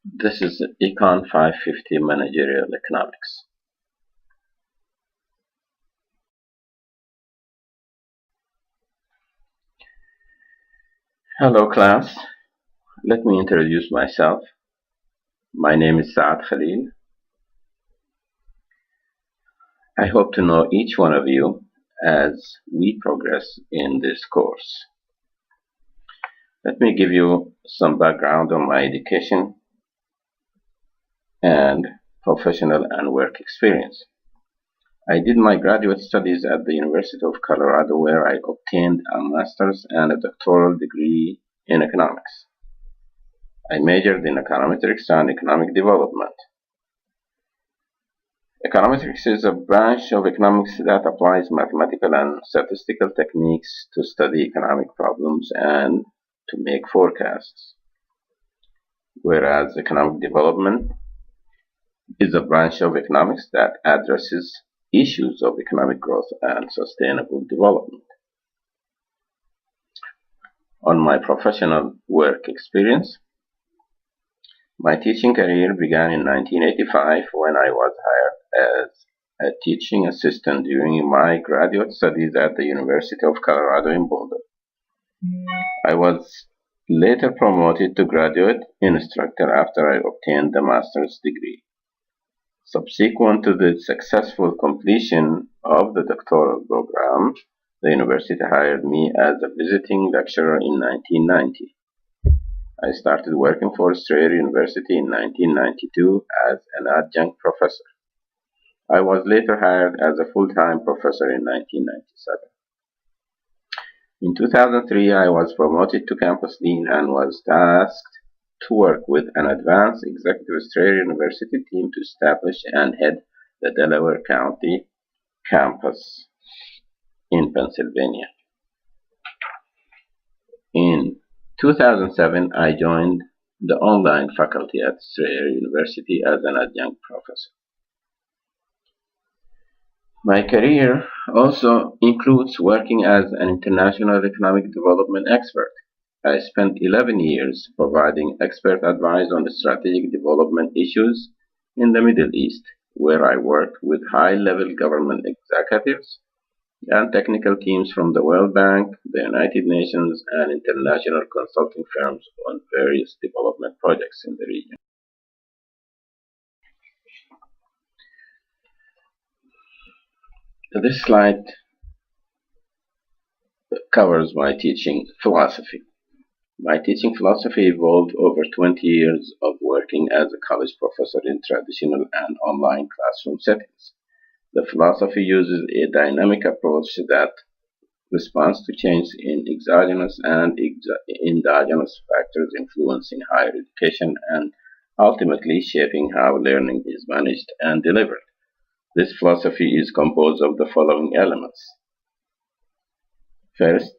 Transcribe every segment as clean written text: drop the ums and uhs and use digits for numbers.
This is Econ 550 Managerial Economics. Hello class, let me introduce myself. My name is Saad Khalil. I hope to know each one of you as we progress in this course. Let me give you some background on my education and professional and work experience. I did my graduate studies at the University of Colorado, where I obtained a master's and a doctoral degree in economics. I majored in econometrics and economic development. Econometrics is a branch of economics that applies mathematical and statistical techniques to study economic problems and to make forecasts, whereas economic development is a branch of economics that addresses issues of economic growth and sustainable development. On my professional work experience, my teaching career began in 1985 when I was hired as a teaching assistant during my graduate studies at the University of Colorado in Boulder. I was later promoted to graduate instructor after I obtained the master's degree. Subsequent to the successful completion of the doctoral program, the university hired me as a visiting lecturer in 1990. I started working for Strayer University in 1992 as an adjunct professor. I was later hired as a full-time professor in 1997. In 2003, I was promoted to campus dean and was tasked to work with an advanced executive Strayer University team to establish and head the Delaware County campus in Pennsylvania. In 2007, I joined the online faculty at Strayer University as an adjunct professor. My career also includes working as an international economic development expert. I spent 11 years providing expert advice on strategic development issues in the Middle East, where I worked with high-level government executives and technical teams from the World Bank, the United Nations, and international consulting firms on various development projects in the region. This slide covers my teaching philosophy. My teaching philosophy evolved over 20 years of working as a college professor in traditional and online classroom settings. The philosophy uses a dynamic approach that responds to change in exogenous and endogenous factors influencing higher education and ultimately shaping how learning is managed and delivered. This philosophy is composed of the following elements. First,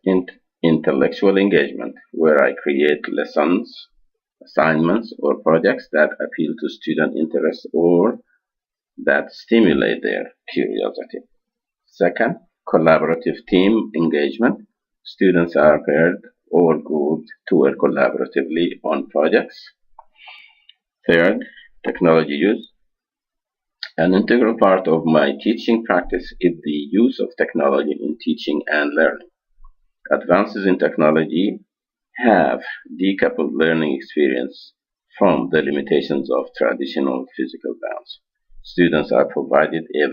intellectual engagement, where I create lessons, assignments, or projects that appeal to student interest or that stimulate their curiosity. Second, collaborative team engagement. Students are paired or grouped to work collaboratively on projects. Third, technology use. An integral part of my teaching practice is the use of technology in teaching and learning. Advances in technology have decoupled learning experience from the limitations of traditional physical bounds. Students are provided a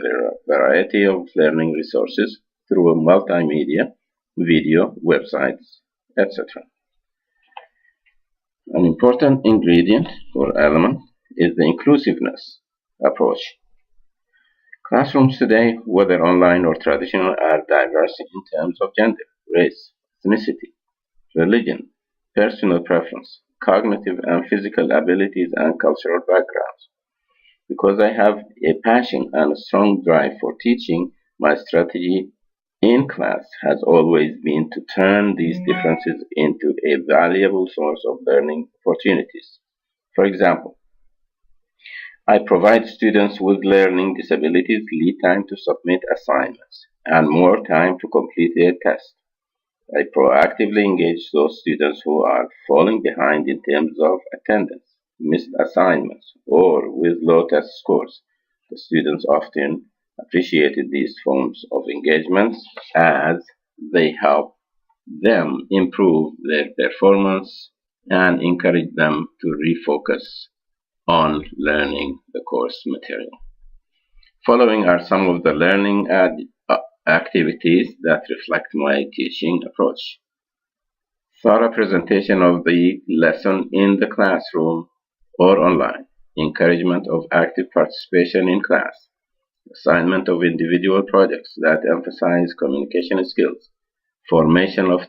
variety of learning resources through multimedia, video, websites, etc. An important ingredient or element is the inclusiveness approach. Classrooms today, whether online or traditional, are diverse in terms of gender, race, ethnicity, religion, personal preference, cognitive and physical abilities, and cultural backgrounds. Because I have a passion and a strong drive for teaching, my strategy in class has always been to turn these differences into a valuable source of learning opportunities. For example, I provide students with learning disabilities lead time to submit assignments and more time to complete their tests. I proactively engage those students who are falling behind in terms of attendance, missed assignments, or with low test scores. The students often appreciated these forms of engagement as they help them improve their performance and encourage them to refocus on learning the course material. Following are some of the learning activities that reflect my teaching approach. Thorough presentation of the lesson in the classroom or online. Encouragement of active participation in class. Assignment of individual projects that emphasize communication skills. Formation of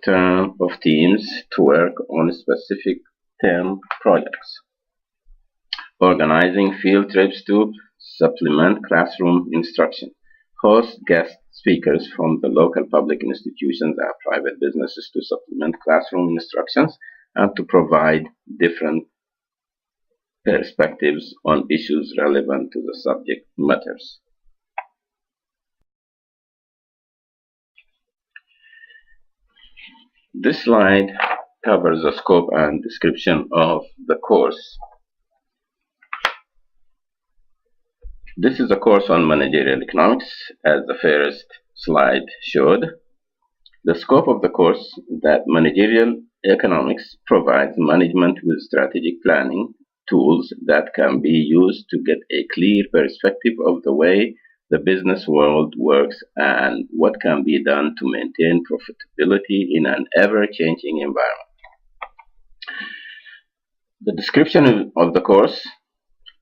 teams to work on specific term projects. Organizing field trips to supplement classroom instruction. Host guest speakers from the local public institutions and private businesses to supplement classroom instructions and to provide different perspectives on issues relevant to the subject matters. This slide covers the scope and description of the course. This is a course on managerial economics, as the first slide showed. The scope of the course that managerial economics provides management with strategic planning tools that can be used to get a clear perspective of the way the business world works and what can be done to maintain profitability in an ever-changing environment. The description of the course.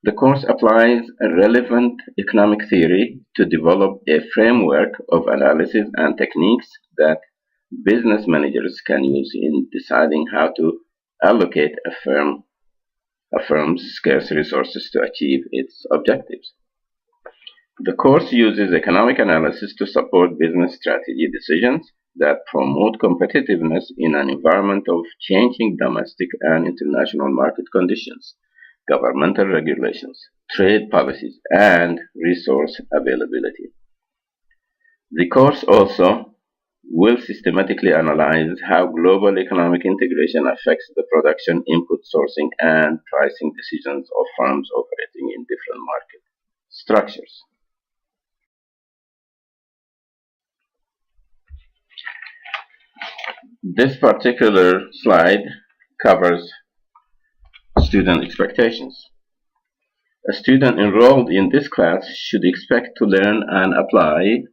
The course applies a relevant economic theory to develop a framework of analysis and techniques that business managers can use in deciding how to allocate a firm's scarce resources to achieve its objectives. The course uses economic analysis to support business strategy decisions that promote competitiveness in an environment of changing domestic and international market conditions, governmental regulations, trade policies, and resource availability. The course also will systematically analyze how global economic integration affects the production, input sourcing, and pricing decisions of firms operating in different market structures. This particular slide covers student expectations. A student enrolled in this class should expect to learn and apply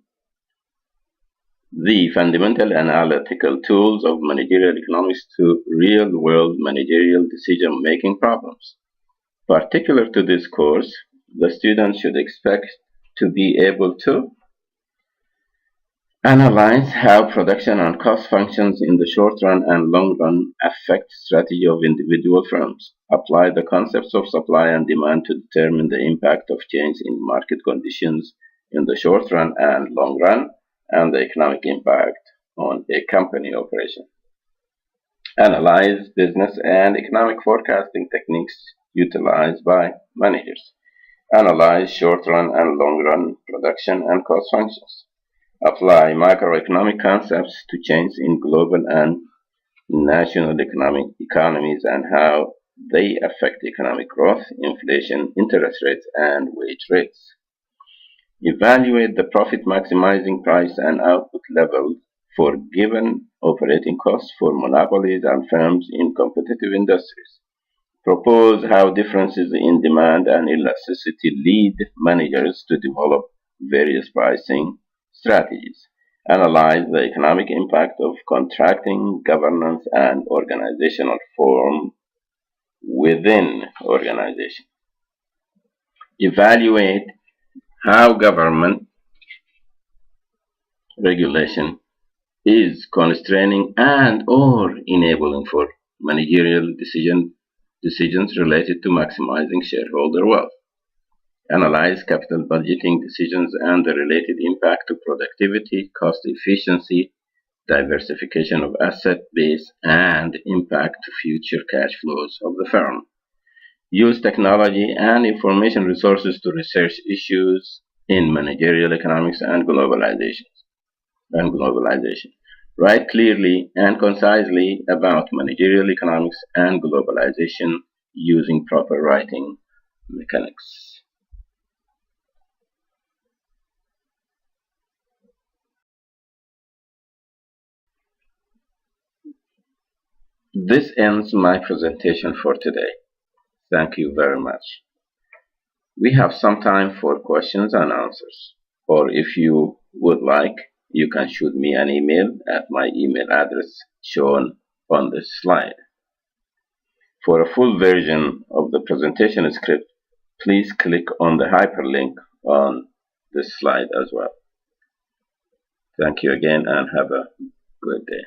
the fundamental analytical tools of managerial economics to real-world managerial decision-making problems. Particular to this course, the student should expect to be able to analyze how production and cost functions in the short run and long run affect strategy of individual firms. Apply the concepts of supply and demand to determine the impact of change in market conditions in the short run and long run and the economic impact on a company operation. Analyze business and economic forecasting techniques utilized by managers. Analyze short run and long run production and cost functions. Apply macroeconomic concepts to change in global and national economies and how they affect economic growth, inflation, interest rates, and wage rates. Evaluate the profit maximizing price and output level for given operating costs for monopolies and firms in competitive industries. Propose how differences in demand and elasticity lead managers to develop various pricing strategies. Analyze the economic impact of contracting, governance, and organizational form within organization. Evaluate how government regulation is constraining and or enabling for managerial decisions related to maximizing shareholder wealth. Analyze capital budgeting decisions and the related impact to productivity, cost efficiency, diversification of asset base, and impact to future cash flows of the firm. Use technology and information resources to research issues in managerial economics and globalization. Write clearly and concisely about managerial economics and globalization using proper writing mechanics. This ends my presentation for today. Thank you very much. We have some time for questions and answers, or if you would like, you can shoot me an email at my email address shown on this slide. For a full version of the presentation script, please click on the hyperlink on this slide as well. Thank you again and have a good day.